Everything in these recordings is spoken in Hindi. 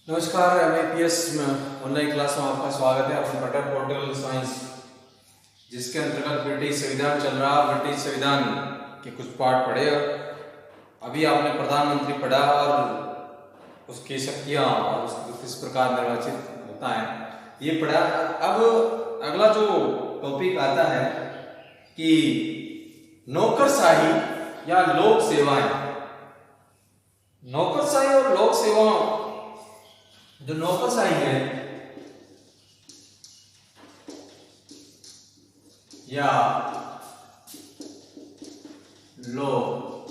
नमस्कार, MIPS ऑनलाइन क्लास में आपका स्वागत है। अपन कटर पोर्टल साइंस जिसके अंतर्गत ब्रिटिश संविधान चल रहा। ब्रिटिश संविधान के कुछ पार्ट पढ़े, अभी आपने प्रधानमंत्री पढ़ा और उसकी शक्तियाँ और उसको किस प्रकार निर्वाचित होता है ये पढ़ा। अब अगला जो टॉपिक आता है कि नौकरशाही या लोक सेवाएं। नौकरशाही और लोक सेवाओं, जो नौकरशाही है या लोक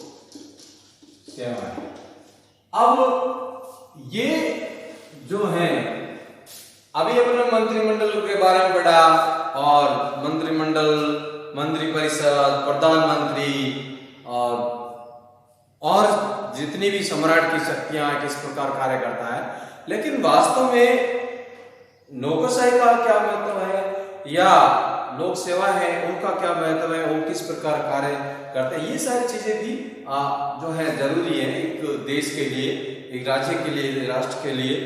सेवाएं, अब ये जो है अभी अपने मंत्रिमंडल के बारे में पढ़ा और मंत्रिमंडल, मंत्रिपरिषद, प्रधानमंत्री और जितनी भी सम्राट की शक्तियां किस प्रकार कार्य करता है। लेकिन वास्तव में नौकरशाही का क्या महत्व है या लोक सेवा है उनका क्या महत्व है, वो किस प्रकार कार्य करते हैं, ये सारी चीजें भी जो है जरूरी है एक देश के लिए, एक राज्य के लिए, राष्ट्र के लिए।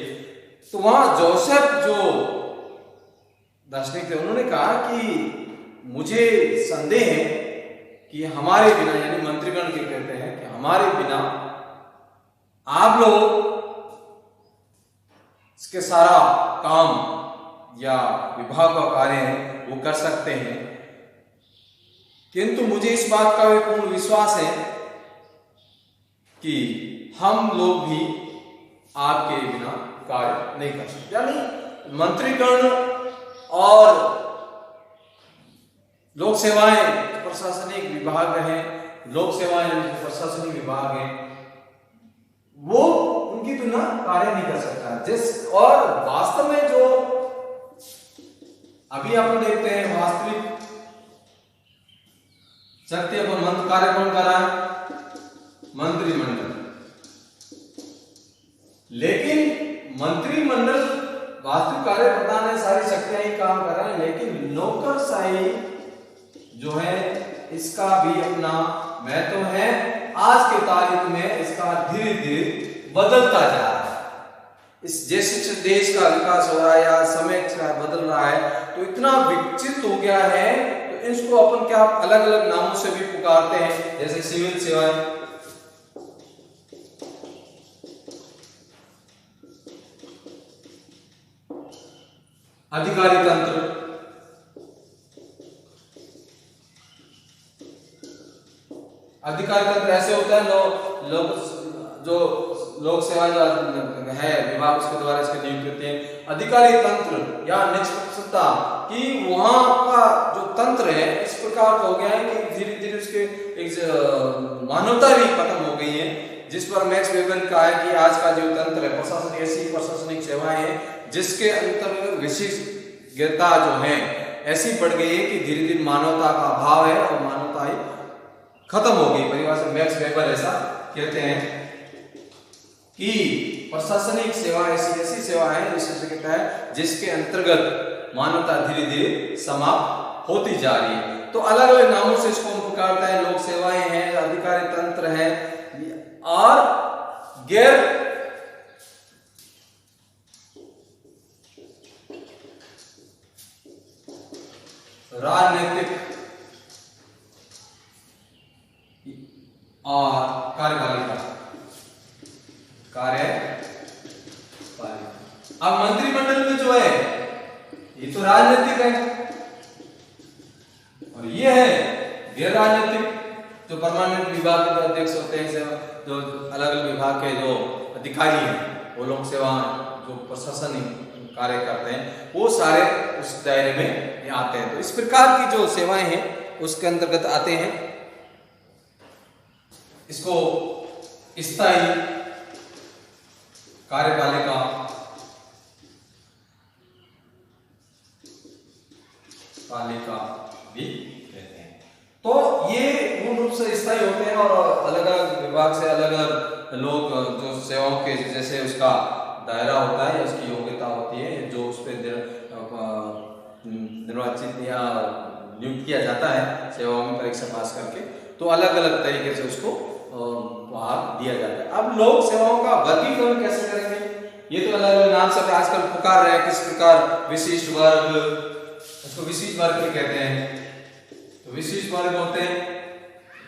तो वहां जोसेफ जो दार्शनिक थे उन्होंने कहा कि मुझे संदेह है कि हमारे बिना, यानी मंत्रीगण के कहते हैं कि हमारे बिना आप लोग इसके सारा काम या विभाग का कार्य है वो कर सकते हैं, किंतु मुझे इस बात का भी पूर्ण विश्वास है कि हम लोग भी आपके बिना कार्य नहीं कर सकते। यानी मंत्रीगण और लोक सेवाएं प्रशासनिक विभाग हैं, लोक सेवाएं प्रशासनिक विभाग हैं, वो उनकी बिना कार्य नहीं कर सकता। और वास्तव में जो अभी अपन देखते हैं वास्तविक शक्ति अपन मंत्र कार्य कौन कर रहा है? मंत्रिमंडल। लेकिन मंत्रिमंडल वास्तविक कार्य प्रधान है, सारी शक्तियां ही काम कर रहे हैं, लेकिन नौकरशाही जो है इसका भी अपना महत्व है। आज के तारीख में इसका धीरे धीरे बदलता जा रहा है। इस जैसे देश का विकास हो रहा है या समय बदल रहा है तो इतना विकसित हो गया है, तो इसको अपन क्या अलग अलग नामों से भी पुकारते हैं, जैसे सिविल सेवाएं, अधिकारी तंत्र, अधिकारी तंत्र ऐसे होता है जो लोक सेवा जो है विभाग उसके द्वारा इसके नियुक्त करते हैं। अधिकारी तंत्र या निष्पक्षता कि वहां का जो तंत्र है इस प्रकार का हो गया है कि धीरे धीरे उसके एक मानवता भी खत्म हो गई है, जिस पर मैक्स वेबर का है कि आज का जो तंत्र है प्रशासनिक, ऐसी प्रशासनिक सेवाएं हैं जिसके अंतर्गत विशेषज्ञता जो है ऐसी बढ़ गई है कि धीरे धीरे मानवता का अभाव है और मानवता ही खत्म हो गई। परिभाषा से मैक्स वेबर ऐसा कहते हैं कि प्रशासनिक सेवा ऐसी सेवा है विशेषज्ञता है जिसके अंतर्गत मानवता धीरे धीरे समाप्त होती जा रही है। तो अलग अलग नामों से इसको हम पुकारता है। लोक सेवाएं हैं, अधिकारी तंत्र है और गैर राजनीतिक और कार्यपालिका। अब मंत्रिमंडल में जो है ये तो राजनीतिक है और ये है गैर राजनीतिक, जो परमानेंट विभाग के अध्यक्ष होते हैं, जो अलग अलग विभाग के जो अधिकारी हैं, वो लोक सेवा जो प्रशासनिक कार्य करते हैं, वो सारे उस दायरे में आते हैं। तो इस प्रकार की जो सेवाएं हैं उसके अंतर्गत आते हैं। इसको स्थायी कार्यपालिका, पालिका भी कहते हैं। तो ये मूल रूप से स्थायी होते हैं और अलग अलग विभाग से अलग अलग लोग जो सेवाओं के जैसे उसका दायरा होता है या उसकी योग्यता होती है, जो उस पर निर्वाचित या नियुक्त किया जाता है सेवाओं में परीक्षा पास करके, तो अलग अलग तरीके से उसको वहां दिया जाता है। अब लोक सेवाओं का वर्गीकरण कैसे करेंगे? ये तो अलग अलग नाम से आजकल पुकार रहे हैं, किस प्रकार विशिष्ट वर्ग, इसको विशिष्ट वर्ग भी कहते हैं। तो विशिष्ट वर्ग होते हैं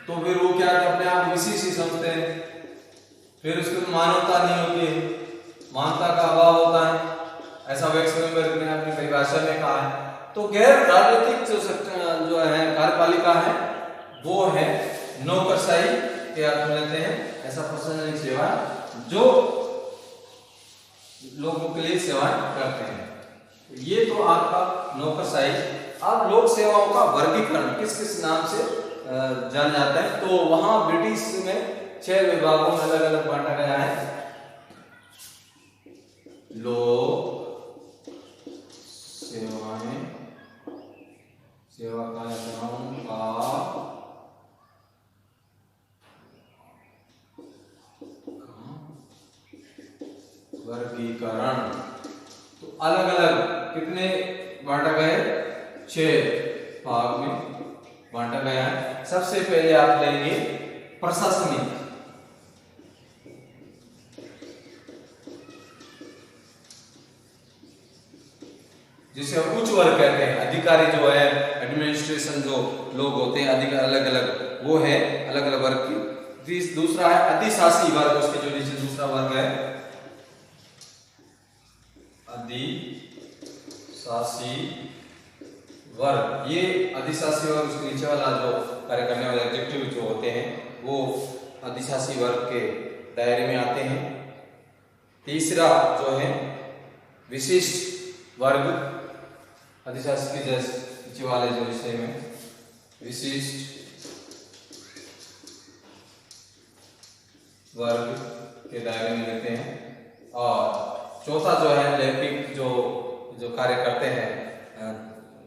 तो फिर वो क्या अपने आप विशिष्ट ही समझते हैं, फिर उसको मानवता नहीं होती है, मानवता का अभाव होता है, ऐसा वैक्सनबर्ग ने अपनी परिभाषा में कहा है। तो गैर राजनीतिक जो है कार्यपालिका है वो है नौकरशाही के अर्थ में लेते हैं, ऐसा प्रशासनिक सेवा जो लोगों के लिए सेवाएं करते हैं। ये तो आपका नौकरशाही। अब लोक सेवाओं का वर्गीकरण किस किस नाम से जाना जाता है, तो वहां ब्रिटिश में 6 विभागों में अलग अलग बांटा गया है। लोक सेवाएं, सेवा कार्यक्रम का वर्गीकरण, तो अलग अलग कितने बांटा गए, 6 भाग में बांटा गया है। सबसे पहले आप लेंगे प्रशासनिक, जिसे हम उच्च वर्ग कहते हैं। अधिकारी जो है, एडमिनिस्ट्रेशन जो लोग होते हैं अधिकारी अलग अलग, वो है अलग अलग वर्ग की। दूसरा है अधिशासी वर्ग, उसके जो नीचे दूसरा वर्ग है अधिशासी वर्ग। ये अधिशासी वर्ग, उसके नीचे वाला जो कार्य करने वाले एग्जीक्यूटिव जो होते हैं वो अधिशासी वर्ग के दायरे में आते हैं। तीसरा जो है विशिष्ट वर्ग, अधिशासी के जैसे नीचे वाले जो विषय में विशिष्ट वर्ग के दायरे में लेते हैं। और चौथा जो है लिपिक, जो कार्य करते हैं,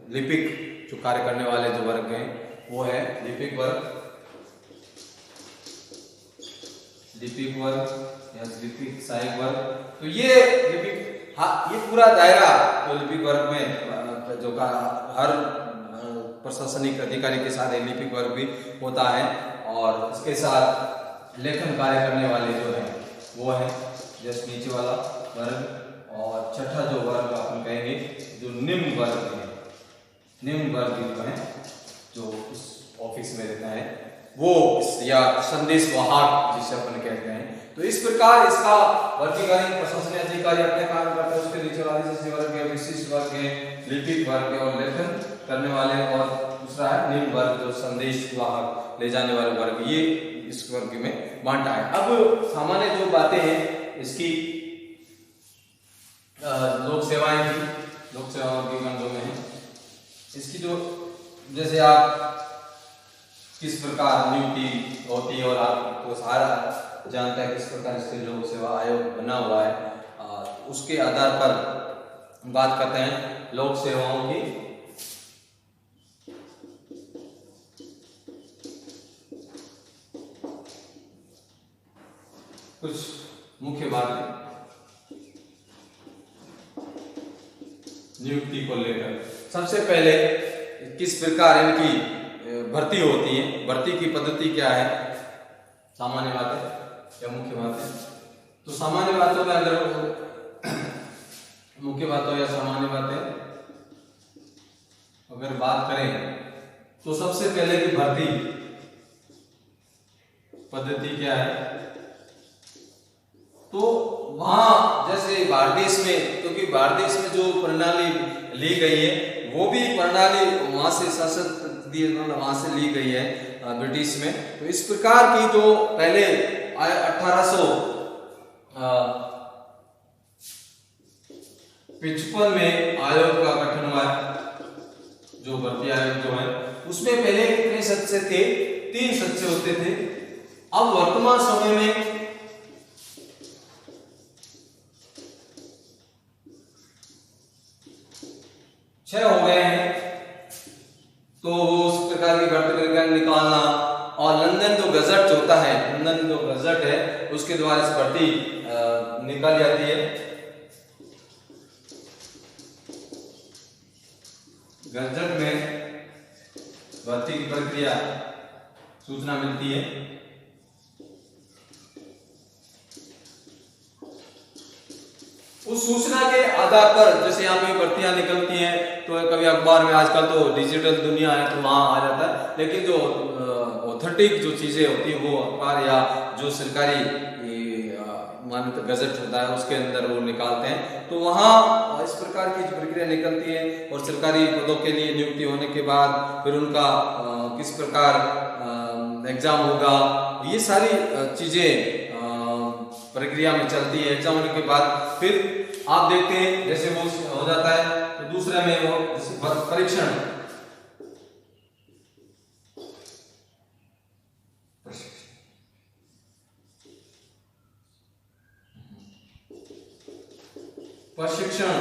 लिपिक जो कार्य करने वाले जो वर्ग हैं वो है लिपिक वर्ग, लिपिक वर्ग या लिपिक सहायक वर्ग। तो ये लिपिक, हाँ, ये पूरा दायरा जो लिपिक वर्ग में जो हर प्रशासनिक अधिकारी के साथ लिपिक वर्ग भी होता है, और इसके साथ लेखन कार्य करने वाले जो है वो है जस्ट नीचे वाला वर्ग। और छठा जो वर्ग अपन कहेंगे जो निम्न वर्ग है, निम्न वर्ग जो है जो उस ऑफिस में रहता है वो या संदेश वाहक जिसे अपन कहते हैं। तो इस प्रकार इसका वर्गीकरण प्रशासनिक अधिकारी अपने काम करते हैं। उसके नीचे वाले वर्ग है विशिष्ट वर्ग है, लिपिक वर्ग है और लेखन करने वाले, और दूसरा है निम्न वर्ग जो संदेश वाहक ले जाने वाले वर्ग, ये इस वर्ग में बांटा है। अब सामान्य जो बातें हैं इसकी लोक सेवाएं की, लोक सेवाओं की गणों में है इसकी जो, जैसे आप किस प्रकार नियुक्ति होती है और आपको सारा जानता है किस प्रकार इसके लोक सेवा आयोग बना हुआ है, उसके आधार पर बात करते हैं लोक सेवाओं की। कुछ मुख्य बातें नियुक्ति को लेकर। सबसे पहले किस प्रकार इनकी भर्ती होती है, भर्ती की पद्धति क्या है, सामान्य बातें या मुख्य बातें। तो सामान्य बातों में अगर मुख्य बातों या सामान्य बातें अगर बात करें तो सबसे पहले की भर्ती पद्धति क्या है, तो वहां जैसे भारत देश में, क्योंकि भारत देश में जो प्रणाली ली गई है वो भी प्रणाली वहां से शासक वहां से ली गई है ब्रिटिश में। तो इस प्रकार की जो पहले 1855 में आयोग का गठन हुआ है, जो भर्ती आयोग जो है उसमें पहले कितने सदस्य थे, 3 सदस्य होते थे। अब वर्तमान समय में 6 हो गए हैं। तो उस प्रकार की भर्ती प्रक्रिया निकालना, और लंदन जो गजट होता है, लंदन जो गजट है उसके द्वारा इस भर्ती निकाली जाती है। गजट में भर्ती की प्रक्रिया सूचना मिलती है। उस सूचना के आधार पर जैसे यहाँ पे भर्तियां निकलती हैं तो कभी अखबार में, आजकल तो डिजिटल दुनिया है तो वहाँ आ जाता है, लेकिन जो ऑथेंटिक जो चीजें होती हैं वो अखबार या जो सरकारी मान्यता गजट होता है उसके अंदर वो निकालते हैं। तो वहाँ इस प्रकार की जो प्रक्रिया निकलती है और सरकारी पदों के लिए नियुक्ति होने के बाद फिर उनका किस प्रकार एग्जाम होगा, ये सारी चीजें प्रक्रिया में चलती है। एग्जाम होने के बाद फिर आप देखते हैं जैसे वो हो जाता है तो दूसरे में वो परीक्षण, प्रशिक्षण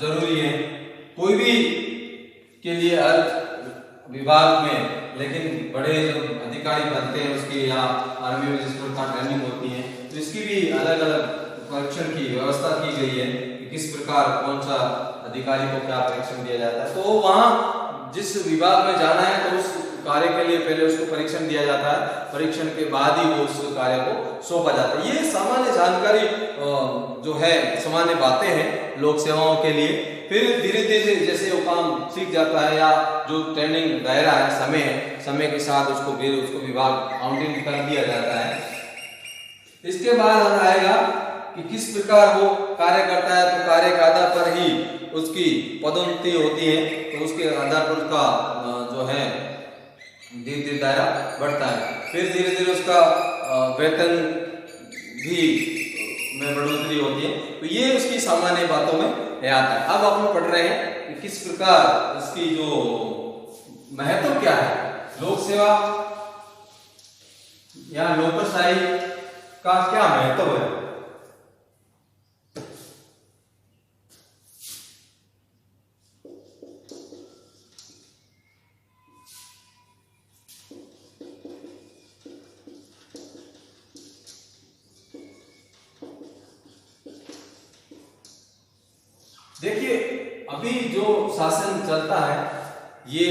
जरूरी है कोई भी के लिए अर्थ विभाग में, लेकिन बड़े जो अधिकारी बनते हैं उसके यहाँ आर्मी में जिस प्रकार ट्रेनिंग होती है तो इसकी भी अलग अलग परीक्षण की व्यवस्था की गई है कि किस प्रकार कौन सा अधिकारी को क्या परीक्षण दिया जाता है। तो वहाँ जिस विभाग में जाना है तो उस कार्य के लिए पहले उसको परीक्षण दिया जाता है, परीक्षण के बाद ही वो उस कार्य को सौंपा जाता है। ये सामान्य जानकारी जो है, सामान्य बातें हैं लोक सेवाओं के लिए। फिर धीरे धीरे जैसे वो काम सीख जाता है या जो ट्रेनिंग दायरा है, समय के साथ उसको फिर उसको विभाग आवंटित कर दिया जाता है। इसके बाद आएगा कि किस प्रकार वो कार्य करता है, तो कार्य के आधार पर ही उसकी पदोन्नति होती है, तो उसके आधार पर उसका जो है धीरे धीरे दायरा बढ़ता है। फिर धीरे धीरे उसका वेतन भी में बढ़ोतरी होती है। तो ये उसकी सामान्य बातों में आता है। अब आप लोग पढ़ रहे हैं कि किस प्रकार इसकी जो महत्व क्या है, लोक सेवा या नौकरशाही का क्या महत्व है। देखिए, अभी जो शासन चलता है ये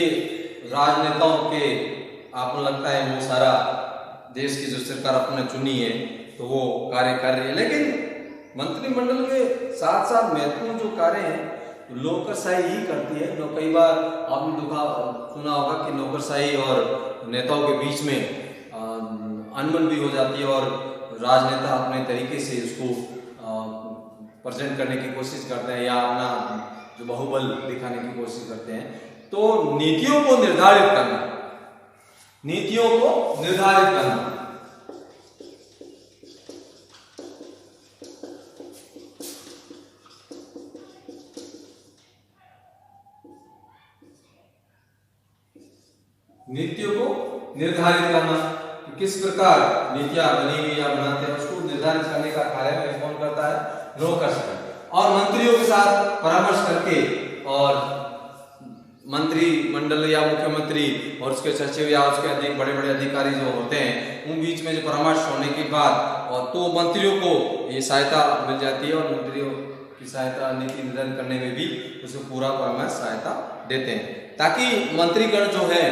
राजनेताओं के, आपको लगता है वो सारा देश की जो सरकार अपने चुनी है तो वो कार्य कर रही है, लेकिन मंत्रिमंडल के साथ साथ महत्वपूर्ण जो कार्य हैं नौकरशाही ही करती है। कई बार आपने सुना होगा कि नौकरशाही और नेताओं के बीच में अनबन भी हो जाती है और राजनेता अपने तरीके से उसको प्रेजेंट करने की कोशिश करते हैं या अपना जो बाहुबल दिखाने की कोशिश करते हैं। तो नीतियों को निर्धारित करना, नीतियों को निर्धारित करना, नीतियों को निर्धारित करना कि किस प्रकार नीतियां बनी हुई या बनाते हैं उसको निर्धारित करने का कार्य कौन करता है, नौकरशाही। और मंत्रियों के साथ परामर्श करके और मंत्रिमंडल या मुख्यमंत्री और उसके सचिव या उसके अधिक बड़े बड़े अधिकारी जो होते हैं उन बीच में जो परामर्श होने के बाद और तो मंत्रियों को ये सहायता मिल जाती है और मंत्रियों की सहायता नीति निर्धारण करने में भी उसे पूरा परामर्श सहायता देते हैं ताकि मंत्रीगण जो है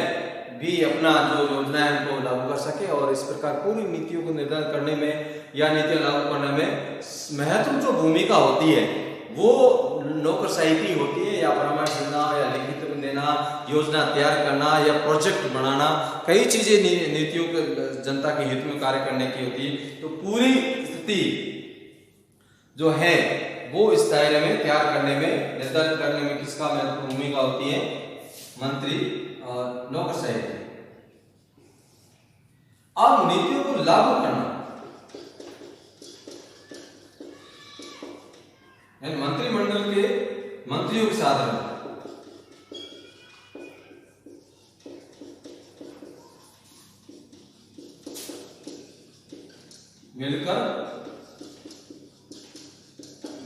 भी अपना जो योजना है उनको लागू कर सके। और इस प्रकार पूरी नीतियों को निर्धारण करने में या नीतियां लागू करने में महत्वपूर्ण जो भूमिका होती है वो नौकरशाही की होती है, या परामर्श देना या लिखित में देना, योजना तैयार करना या प्रोजेक्ट बनाना, कई चीजें नीतियों के जनता के हित में कार्य करने की होती है। तो पूरी स्थिति जो है वो इस दायरे में तैयार करने में, निर्धारित करने में किसका महत्वपूर्ण भूमिका होती है, मंत्री और नौकरशाही। अब नीतियों को लागू करना, मंत्रिमंडल के मंत्रियों के साथ मिलकर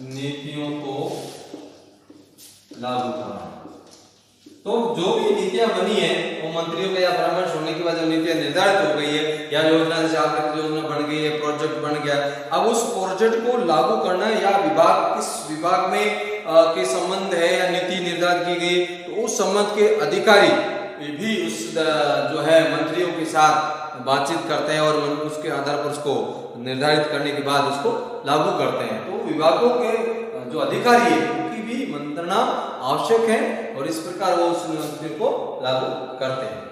नीतियों को लागू करना। तो जो भी नीतियां बनी है वो मंत्रियों का या परामर्श होने के बाद जो नीतियां निर्धारित हो गई है या योजना जैसे आपकी योजना बन गई है, प्रोजेक्ट बन गया, अब उस प्रोजेक्ट को लागू करना या विभाग किस विभाग में के संबंध है या नीति निर्धारित की गई तो उस संबंध के अधिकारी भी उस जो है मंत्रियों के साथ बातचीत करते हैं और उसके आधार पर उसको निर्धारित करने के बाद उसको लागू करते हैं। तो विभागों के जो अधिकारी है उनकी भी मंत्रणा आवश्यक है और इस प्रकार वो उस मंत्री को लागू करते हैं।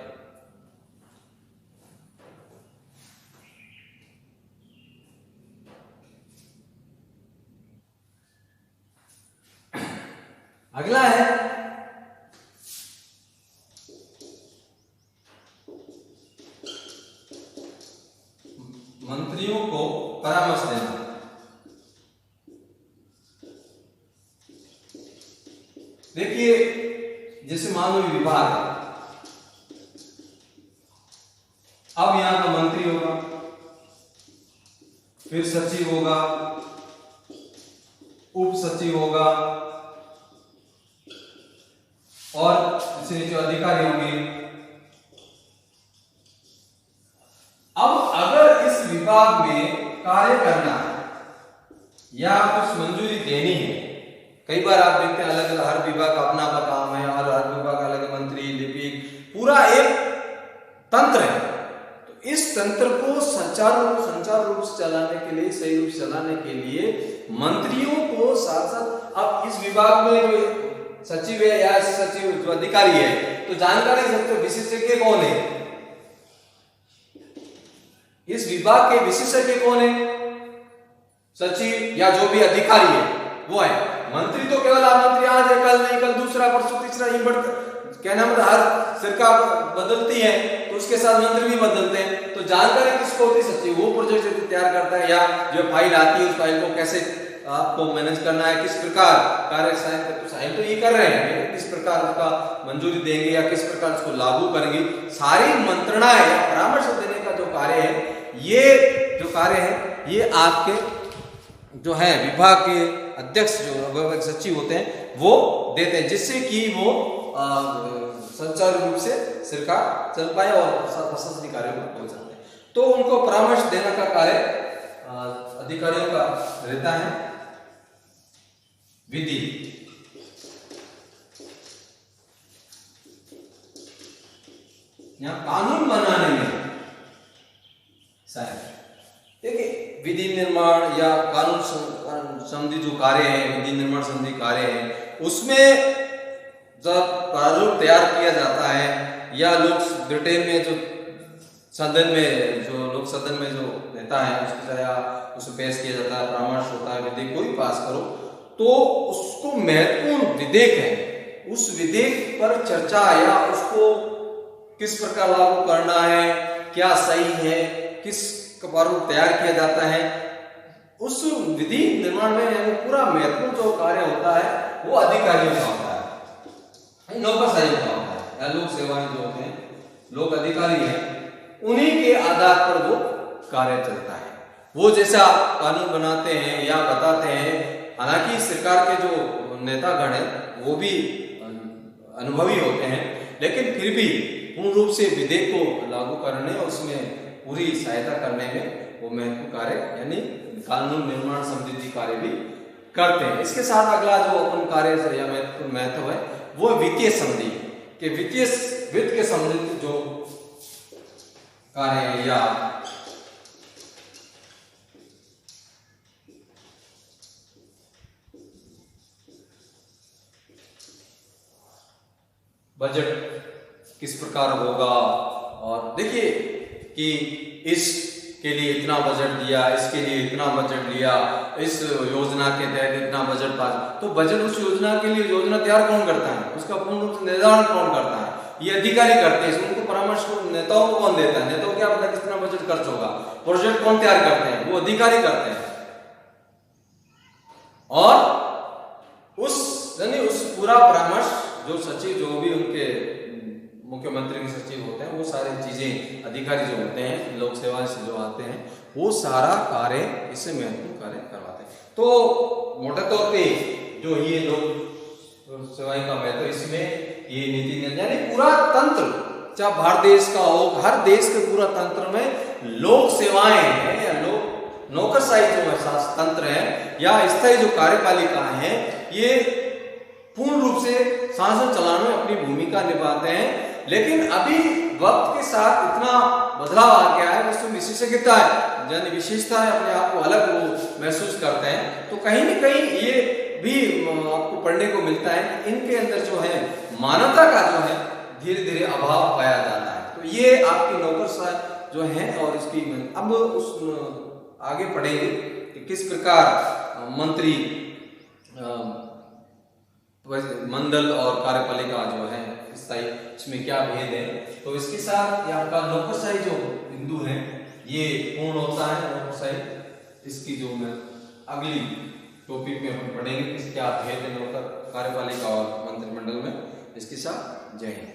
अगला है मंत्रियों को परामर्श देना। देखिए जैसे मान लो विभाग है, अब यहां का मंत्री होगा, फिर सचिव होगा, उप सचिव होगा और इससे नीचे अधिकारी होंगे। अब अगर इस विभाग में कार्य करना है या कुछ मंजूरी देनी है, कई बार आप देखते हैं अलग अलग हर विभाग का अपना अपना काम है और हर विभाग का अलग मंत्री लिपिक पूरा एक तंत्र है। तो इस तंत्र को संचार रूप से चलाने के लिए, सही रूप से चलाने के लिए मंत्रियों को साथ साथ, अब इस विभाग में जो सचिव है या सचिव जो अधिकारी है तो जानकारी सबसे विशेषज्ञ कौन है, इस विभाग के विशेषज्ञ कौन है, सचिव या जो भी अधिकारी है वो है। मंत्री तो केवल आप मंत्री आज है, कल नहीं, कल दूसरा, परसों तीसरा, ये बढ़ता क्या नाम, हर सरकार बदलती है तो उसके साथ मंत्री भी बदलते हैं। तो जानकारी किसको होती है, सचिव। वो प्रोजेक्ट तैयार करता है या जो फाइल आती है उस फाइल को कैसे आपको मैनेज करना है, किस प्रकार कार्य साइन तो ये कर रहे हैं, किस प्रकार उसका मंजूरी देंगे या किस प्रकार उसको लागू करेंगे, सारी मंत्रणाएं या परामर्श देने का जो कार्य है, ये जो कार्य है ये आपके जो है विभाग के अध्यक्ष जो विभाग सचिव होते हैं वो देते हैं, जिससे कि वो संचार रूप से सरकार चल पाए और प्रशासनिक कार्यों में पहुंच जाते हैं। तो उनको परामर्श देने का कार्य अधिकारियों का रहता है। विधि, यहाँ कानून बनाने में देखिए विधि निर्माण या कानून संबंधी जो कार्य है, विधि निर्माण संबंधी कार्य है, उसमें जब प्रारूप तैयार किया जाता है या लोग ब्रिटेन में जो सदन में जो लोक सदन में जो रहता है उसको या उसे पेश किया जाता है, परामर्श होता है, विधेयक कोई पास करो तो उसको महत्वपूर्ण विधेयक है, उस विधेयक पर चर्चा या उसको किस प्रकार लागू करना है, क्या सही है, किस प्रारूप तैयार किया जाता है, उस विधि निर्माण में यानी पूरा महत्वपूर्ण जो कार्य होता है वो अधिकारियों का होता है, नौकरशाही का होता है या लोक सेवाएं जो होते हैं, लोक अधिकारी हैं, उन्हीं के आधार पर वो कार्य चलता है। वो जैसा कानून बनाते हैं या बताते हैं, हालांकि सरकार के जो नेतागण हैं वो भी अनुभवी होते हैं, लेकिन फिर भी पूर्ण रूप से विधेयक को लागू करने और उसमें पूरी सहायता करने में वो महत्वपूर्ण कार्य यानी कानून निर्माण संबंधी कार्य भी करते हैं। इसके साथ अगला जो अपन कार्य या महत्व है वो वित्तीय संबंधी के वित्त के संबंधित जो कार्य है या बजट किस प्रकार होगा, और देखिए कि इसके लिए इतना बजट दिया, इसके लिए इतना बजट लिया, इस योजना के तहत इतना बजट पास, तो बजट उस योजना के लिए योजना तैयार कौन करता है, उसका पूर्ण रूप से निर्धारण कौन करता है, ये अधिकारी करते हैं। उनको परामर्श नेताओं को कौन देता है, नेताओं को क्या पता कितना बजट खर्च होगा, प्रोजेक्ट कौन तैयार करते हैं, वो अधिकारी करते हैं। और उस पूरा परामर्श जो सचिव जो भी उनके मुख्यमंत्री के सचिव होते हैं वो सारी चीजें अधिकारी जो होते हैं लोक सेवा से जो आते हैं वो सारा कार्य इससे महत्वपूर्ण कार्य करवाते हैं। तो मोटे तौर पे जो ये लोक सेवाएं का महत्व इसमें ये नीति यानी पूरा तंत्र, चाहे भारत देश का हो, हर देश के पूरा तंत्र में लोक सेवाएं हैं या लोक नौकरशाही जो तंत्र है या स्थायी जो कार्यपालिका है ये पूर्ण रूप से शासन चलाने में अपनी भूमिका निभाते हैं। लेकिन अभी वक्त के साथ इतना बदलाव आ गया है, उसमें विशेषज्ञता है यानी विशेषता है, अपने आप को अलग वो महसूस करते हैं। तो कहीं न कहीं ये भी आपको पढ़ने को मिलता है कि इनके अंदर जो है मानवता का जो है धीरे धीरे अभाव पाया जाता है। तो ये आपकी नौकरशाही जो है और इसकी अब उस आगे पढ़ेंगे कि किस प्रकार मंत्री मंडल और कार्यपालिका जो है इसमें क्या भेद है। तो इसके साथ ये आपका नौकरशाही जो बिंदु है ये पूर्ण होता है। नौकरशाही इसकी जो मैं अगली टॉपिक में हम पढ़ेंगे कि क्या भेद है नौकर कार्यपालिका और मंत्रिमंडल में। इसके साथ जय हिंद।